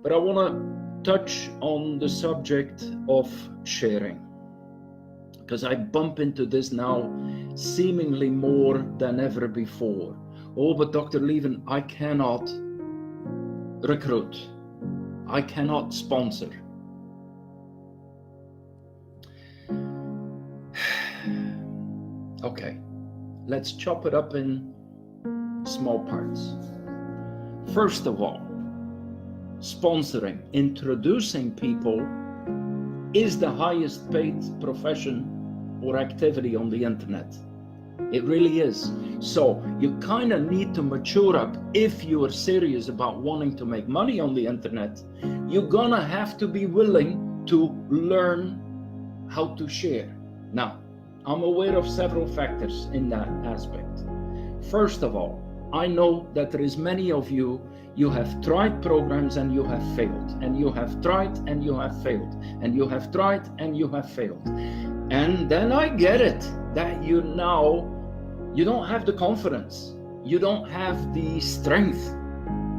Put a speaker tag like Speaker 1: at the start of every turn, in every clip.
Speaker 1: But I want to touch on the subject of sharing, because I bump into this now seemingly more than ever before. Oh, but Dr. Leiven, I cannot recruit. I cannot sponsor. Okay, let's chop it up in small parts. First of all, sponsoring, introducing people is the highest paid profession or activity on the internet. It really is. So you kind of need to mature up. If you are serious about wanting to make money on the internet, you're gonna have to be willing to learn how to share. Now, I'm aware of several factors in that aspect. First of all, I know that there is many of you have tried programs and you have failed, and you have tried and you have failed, and you have tried and you have failed. And then I get it, that you don't have the confidence, you don't have the strength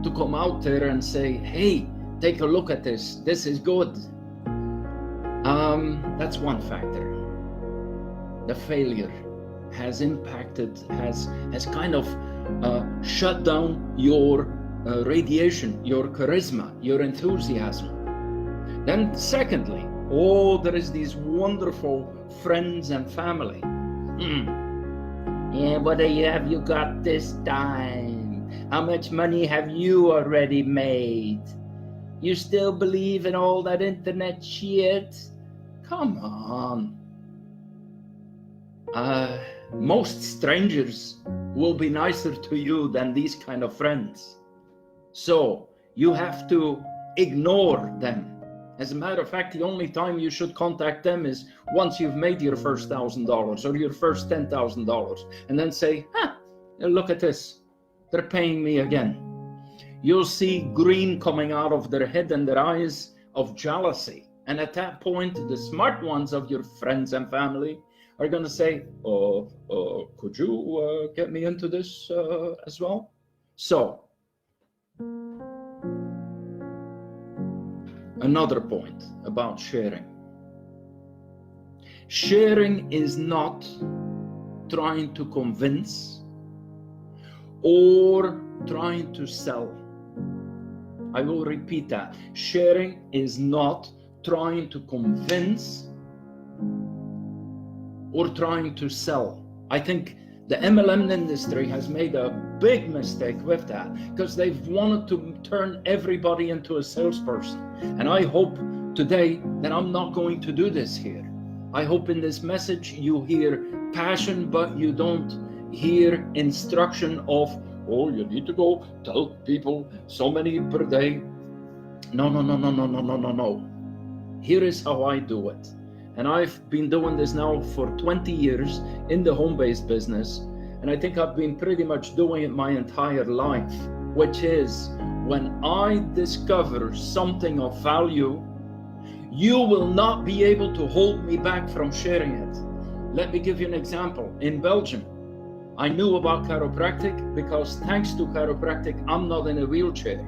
Speaker 1: to come out there and say, hey, take a look at this, this is good. That's one factor. The failure has impacted, has kind of shut down your radiation, your charisma, your enthusiasm. Then secondly, there is these wonderful friends and family. Yeah, what have you got this time? How much money have you already made? You still believe in all that internet shit? Come on. Most strangers will be nicer to you than these kind of friends. So you have to ignore them. As a matter of fact, the only time you should contact them is once you've made your first $1,000 or your first $10,000, and then say, look at this, they're paying me again. You'll see green coming out of their head and their eyes of jealousy. And at that point, the smart ones of your friends and family are going to say, could you get me into this as well? So, another point about sharing. Sharing is not trying to convince or trying to sell. I will repeat that. Sharing is not trying to convince or trying to sell. I think the MLM industry has made a big mistake with that, because they've wanted to turn everybody into a salesperson. And I hope today that I'm not going to do this here. I hope in this message you hear passion, but you don't hear instruction of, you need to go tell people so many per day. No. Here is how I do it. And I've been doing this now for 20 years in the home-based business. And I think I've been pretty much doing it my entire life, which is when I discover something of value, you will not be able to hold me back from sharing it. Let me give you an example. In Belgium, I knew about chiropractic because thanks to chiropractic, I'm not in a wheelchair.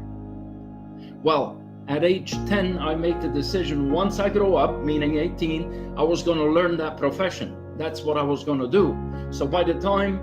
Speaker 1: Well, at age 10, I made the decision, once I grow up, meaning 18, I was going to learn that profession. That's what I was going to do. So by the time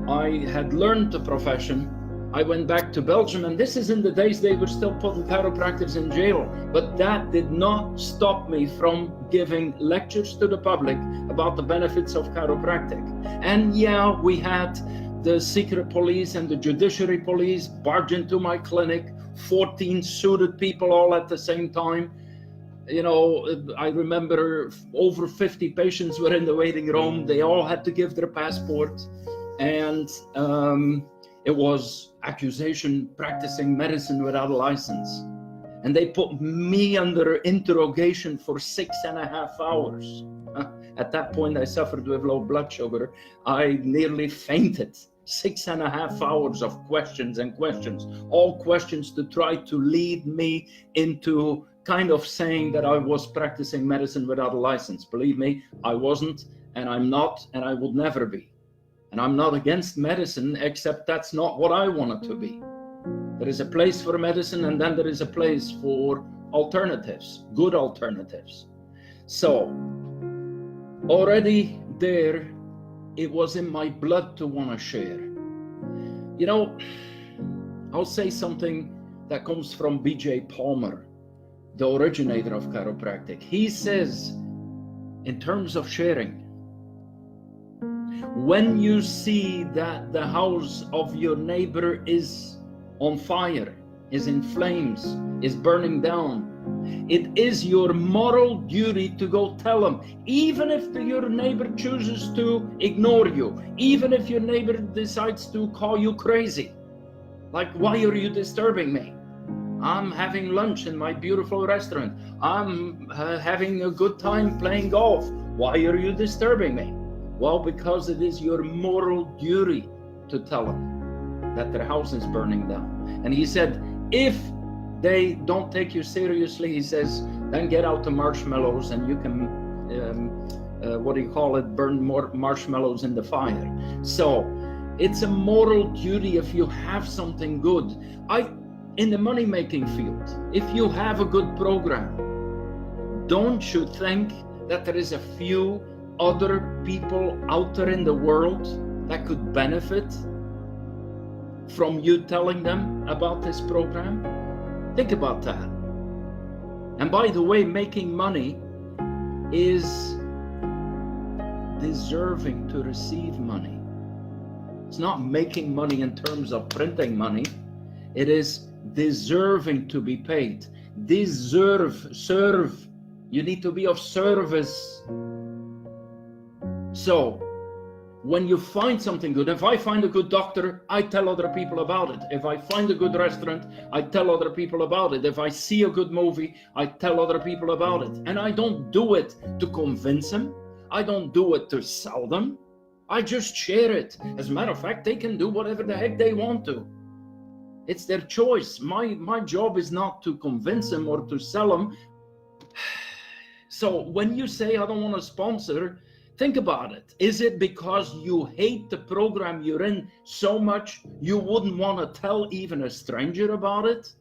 Speaker 1: I had learned the profession, I went back to Belgium, and this is in the days they were still putting chiropractors in jail. But that did not stop me from giving lectures to the public about the benefits of chiropractic. And yeah, we had the secret police and the judiciary police barge into my clinic, 14 suited people all at the same time. I remember over 50 patients were in the waiting room. They all had to give their passport. And it was accusation practicing medicine without a license. And they put me under interrogation for 6.5 hours. At that point, I suffered with low blood sugar. I nearly fainted. 6.5 hours of questions and questions, all questions to try to lead me into kind of saying that I was practicing medicine without a license. Believe me, I wasn't, and I'm not, and I will never be. And I'm not against medicine, except that's not what I want it to be. There is a place for medicine, and then there is a place for alternatives, good alternatives. So already there, it was in my blood to want to share. You know, I'll say something that comes from B.J. Palmer, the originator of chiropractic. He says, in terms of sharing, when you see that the house of your neighbor is on fire, is in flames, is burning down, it is your moral duty to go tell them, even if your neighbor chooses to ignore you, even if your neighbor decides to call you crazy. Like, why are you disturbing me? I'm having lunch in my beautiful restaurant. I'm having a good time playing golf. Why are you disturbing me? Well, because it is your moral duty to tell them that their house is burning down. And he said, if they don't take you seriously, he says, then get out the marshmallows and you can, burn more marshmallows in the fire. So it's a moral duty if you have something good. In the money-making field, if you have a good program, don't you think that there is a few other people out there in the world that could benefit from you telling them about this program? Think about that. And by the way, making money is deserving to receive money. It's not making money in terms of printing money. It is deserving to be paid. Serve. You need to be of service. So when you find something good, if I find a good doctor, I tell other people about it. If I find a good restaurant, I tell other people about it. If I see a good movie, I tell other people about it. And I don't do it to convince them. I don't do it to sell them. I just share it. As a matter of fact, they can do whatever the heck they want to. It's their choice. My job is not to convince them or to sell them. So when you say, I don't want to sponsor, think about it. Is it because you hate the program you're in so much you wouldn't want to tell even a stranger about it?